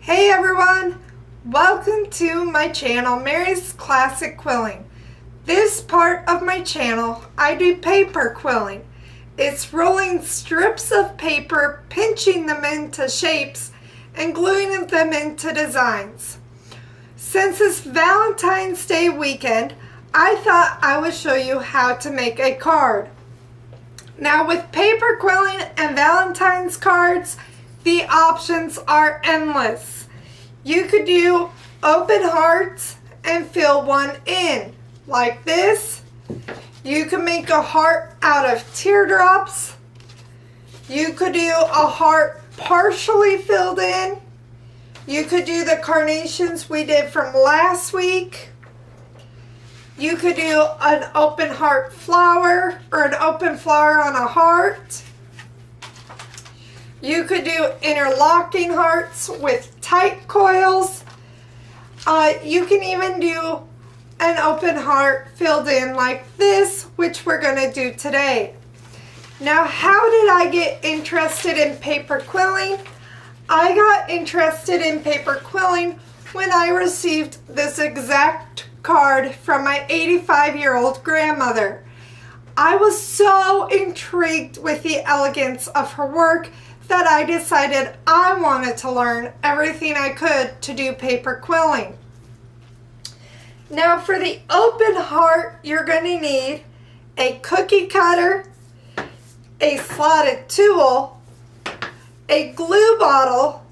Hey everyone! Welcome to my channel, Mary's Classic Quilling. This part of my channel, I do paper quilling. It's rolling strips of paper, pinching them into shapes, and gluing them into designs. Since it's Valentine's Day weekend, I thought I would show you how to make a card. Now with paper quilling and Valentine's cards, the options are endless. You could do open hearts and fill one in, like this. You can make a heart out of teardrops. You could do a heart partially filled in. You could do the carnations we did from last week. You could do an open heart flower or an open flower on a heart. You could do interlocking hearts with tight coils. You can even do an open heart filled in like this, which we're going to do today. Now, how did I get interested in paper quilling? I got interested in paper quilling when I received this exact card from my 85-year-old grandmother. I was so intrigued with the elegance of her work that I decided I wanted to learn everything I could to do paper quilling. Now for the open heart, you're going to need a cookie cutter, a slotted tool, a glue bottle,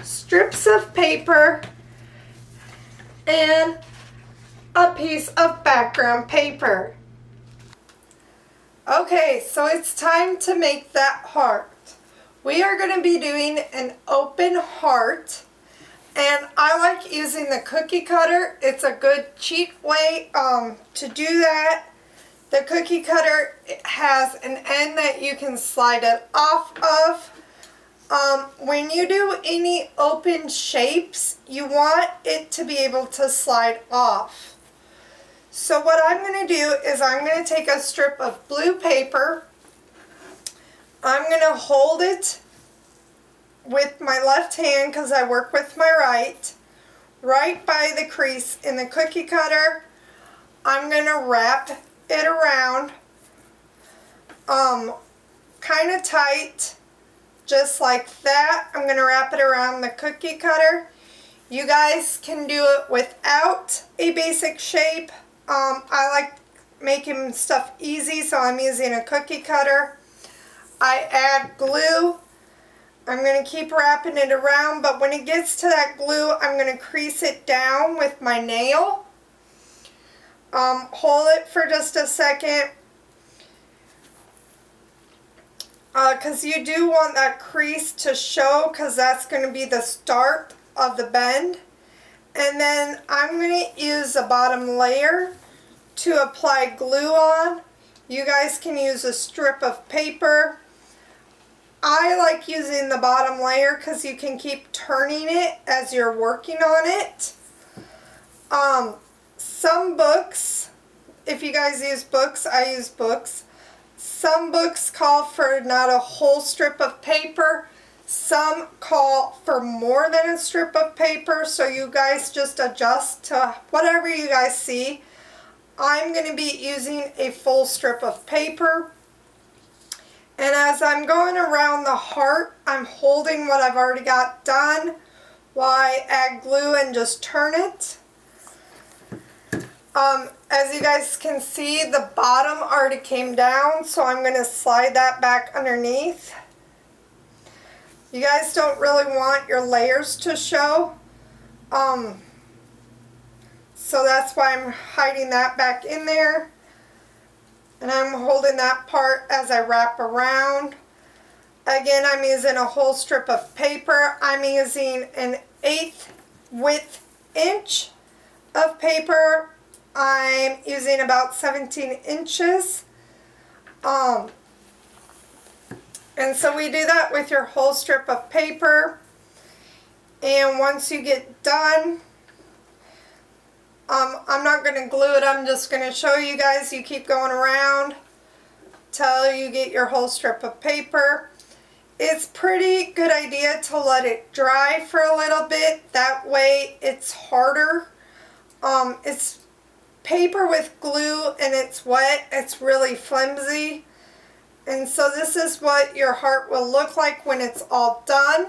strips of paper, and a piece of background paper. Okay, so it's time to make that heart. We are going to be doing an open heart, and I like using the cookie cutter. It's a good cheap way to do that. The cookie cutter has an end that you can slide it off of. When you do any open shapes, you want it to be able to slide off. So what I'm going to do is I'm going to take a strip of blue paper. I'm going to hold it with my left hand because I work with my right by the crease in the cookie cutter. I'm going to wrap it around kind of tight, just like that. I'm going to wrap it around the cookie cutter. You guys can do it without a basic shape. I like making stuff easy, so I'm using a cookie cutter. I add glue. I'm going to keep wrapping it around, but when it gets to that glue, I'm going to crease it down with my nail. Hold it for just a second, because you do want that crease to show, because that's going to be the start of the bend. And then I'm going to use the bottom layer to apply glue on. You guys can use a strip of paper. I like using the bottom layer because you can keep turning it as you're working on it. Some books, if you guys use books, I use books. Some books call for not a whole strip of paper. Some call for more than a strip of paper, so you guys just adjust to whatever you guys see. I'm going to be using a full strip of paper. And as I'm going around the heart, I'm holding what I've already got done while I add glue and just turn it. As you guys can see, the bottom already came down, so I'm going to slide that back underneath. You guys don't really want your layers to show, so that's why I'm hiding that back in there. And I'm holding that part as I wrap around. Again, I'm using a whole strip of paper. I'm using an 1/8 width inch of paper. I'm using about 17 inches. And so we do that with your whole strip of paper. And once you get done, I'm not going to glue it. I'm just going to show you guys. You keep going around till you get your whole strip of paper. it's pretty good idea to let it dry for a little bit. That way it's harder. It's paper with glue and it's wet. It's really flimsy. And so this is what your heart will look like when it's all done.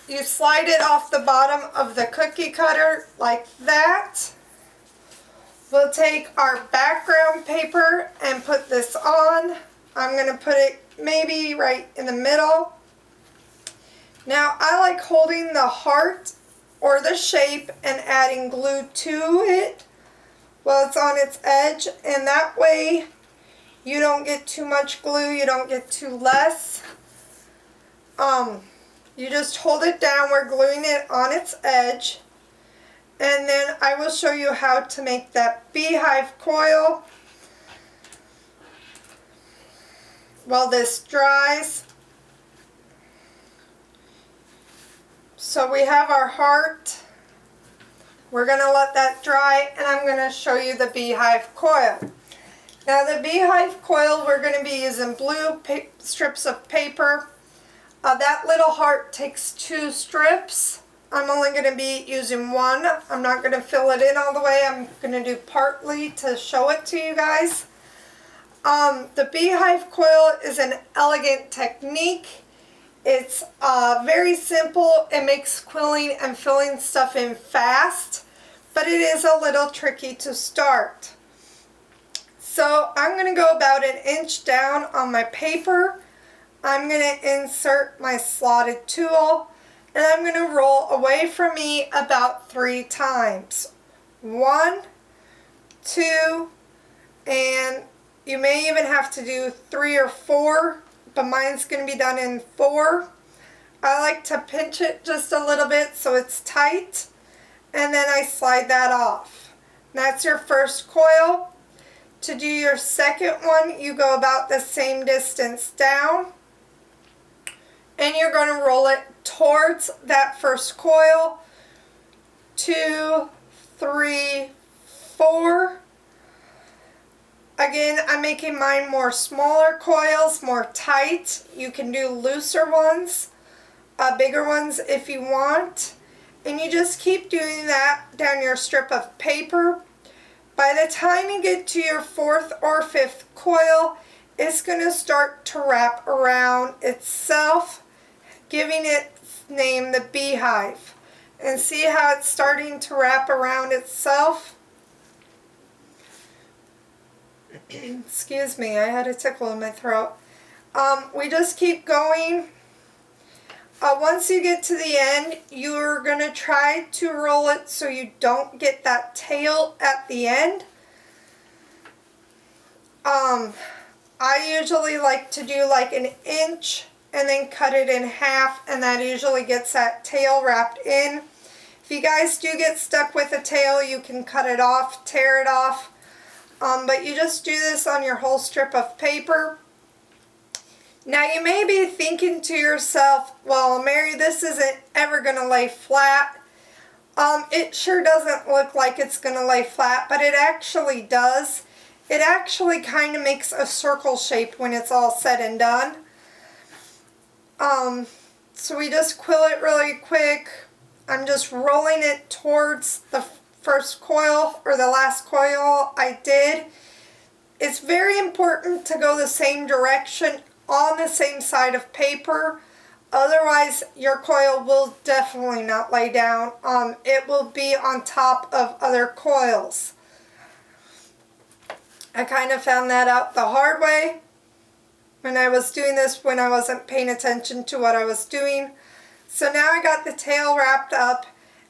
You slide it off the bottom of the cookie cutter like that. We'll take our background paper and put this on. I'm going to put it maybe right in the middle. Now I like holding the heart or the shape and adding glue to it while it's on its edge, and that way you don't get too much glue, you don't get too less. You just hold it down, we're gluing it on its edge, and then I will show you how to make that beehive coil while this dries. So we have our heart. We're going to let that dry, and I'm going to show you the beehive coil. Now the beehive coil, we're going to be using blue strips of paper. That little heart takes 2 strips. I'm only going to be using 1. I'm not going to fill it in all the way. I'm going to do partly to show it to you guys. The beehive coil is an elegant technique. It's very simple. It makes quilling and filling stuff in fast, but it is a little tricky to start. So I'm going to go about 1 inch down on my paper. I'm going to insert my slotted tool, and I'm going to roll away from me about 3 times. 1, 2, and you may even have to do 3 or 4, but mine's going to be done in 4. I like to pinch it just a little bit so it's tight, and then I slide that off. That's your first coil. To do your second one, you go about the same distance down, and you're going to roll it towards that first coil. 2, 3, 4. Again, I'm making mine more smaller coils, more tight. You can do looser ones, bigger ones if you want. And you just keep doing that down your strip of paper. By the time you get to your 4th or 5th coil, it's going to start to wrap around itself, giving its name the beehive. And see how it's starting to wrap around itself? Excuse me, I had a tickle in my throat. We just keep going. Once you get to the end, you're going to try to roll it so you don't get that tail at the end. I usually like to do like 1 inch and then cut it in half, and that usually gets that tail wrapped in. If you guys do get stuck with a tail, you can cut it off, tear it off. But you just do this on your whole strip of paper. Now you may be thinking to yourself, well, Mary, this isn't ever going to lay flat. It sure doesn't look like it's going to lay flat, but it actually does. It actually kind of makes a circle shape when it's all said and done. So we just quill it really quick. I'm just rolling it towards the first coil or the last coil I did. It's very important to go the same direction on the same side of paper. Otherwise, your coil will definitely not lay down. It will be on top of other coils. I kind of found that out the hard way when I was doing this, when I wasn't paying attention to what I was doing. So now I got the tail wrapped up,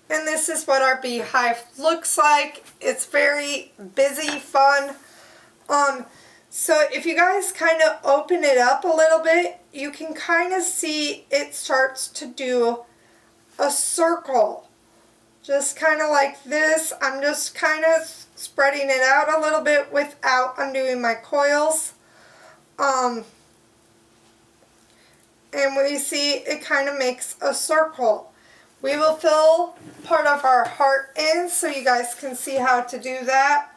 and this is what our beehive looks like. It's very busy, fun. So if you guys kind of open it up a little bit, you can kind of see it starts to do a circle. Just kind of like this. I'm just kind of spreading it out a little bit without undoing my coils. And we see it kind of makes a circle. We will fill part of our heart in so you guys can see how to do that.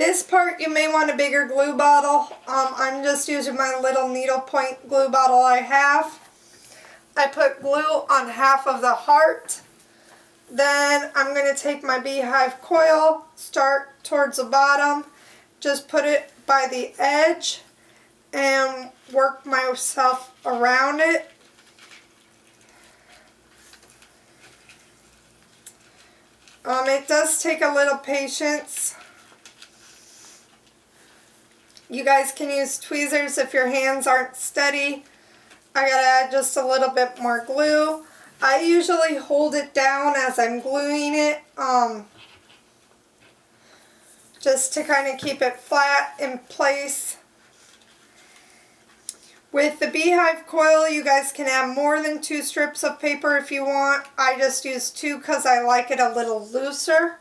This part you may want a bigger glue bottle. I'm just using my little needlepoint glue bottle I have. I put glue on half of the heart. Then I'm going to take my beehive coil, start towards the bottom, just put it by the edge and work myself around it. It does take a little patience. You guys can use tweezers if your hands aren't steady. I gotta add just a little bit more glue. I usually hold it down as I'm gluing it, just to kind of keep it flat in place. With the beehive coil, you guys can have more than 2 strips of paper if you want. I just use 2 because I like it a little looser.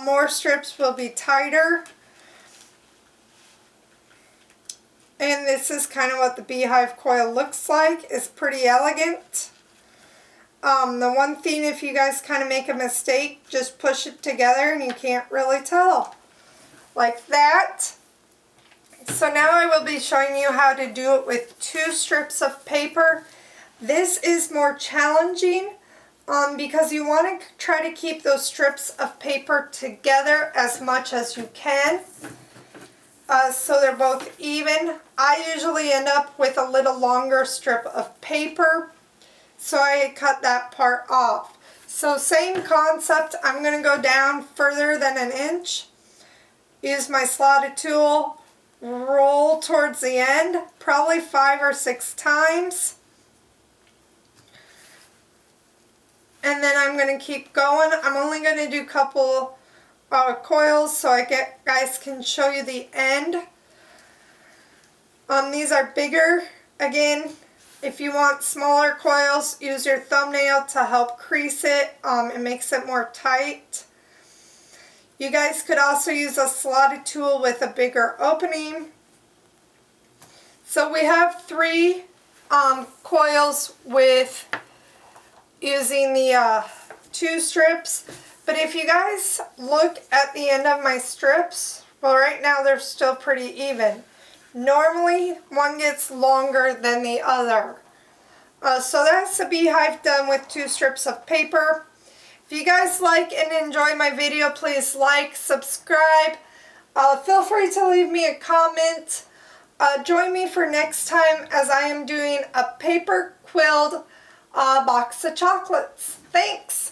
More strips will be tighter. And this is kind of what the beehive coil looks like. It's pretty elegant. The one thing, if you guys kind of make a mistake, just push it together and you can't really tell. Like that. So now I will be showing you how to do it with 2 strips of paper. This is more challenging because you want to try to keep those strips of paper together as much as you can. So they're both even. I usually end up with a little longer strip of paper, so I cut that part off. So same concept, I'm going to go down further than an inch, use my slotted tool, roll towards the end, probably 5 or 6 times. And then I'm going to keep going. I'm only going to do a couple coils so guys can show you the end. These are bigger. Again, if you want smaller coils, use your thumbnail to help crease it. It makes it more tight. You guys could also use a slotted tool with a bigger opening. So we have 3 coils with using the 2 strips. But if you guys look at the end of my strips, well, right now they're still pretty even. Normally, one gets longer than the other. So that's the beehive done with 2 strips of paper. If you guys like and enjoy my video, please like, subscribe. Feel free to leave me a comment. Join me for next time as I am doing a paper quilled box of chocolates. Thanks!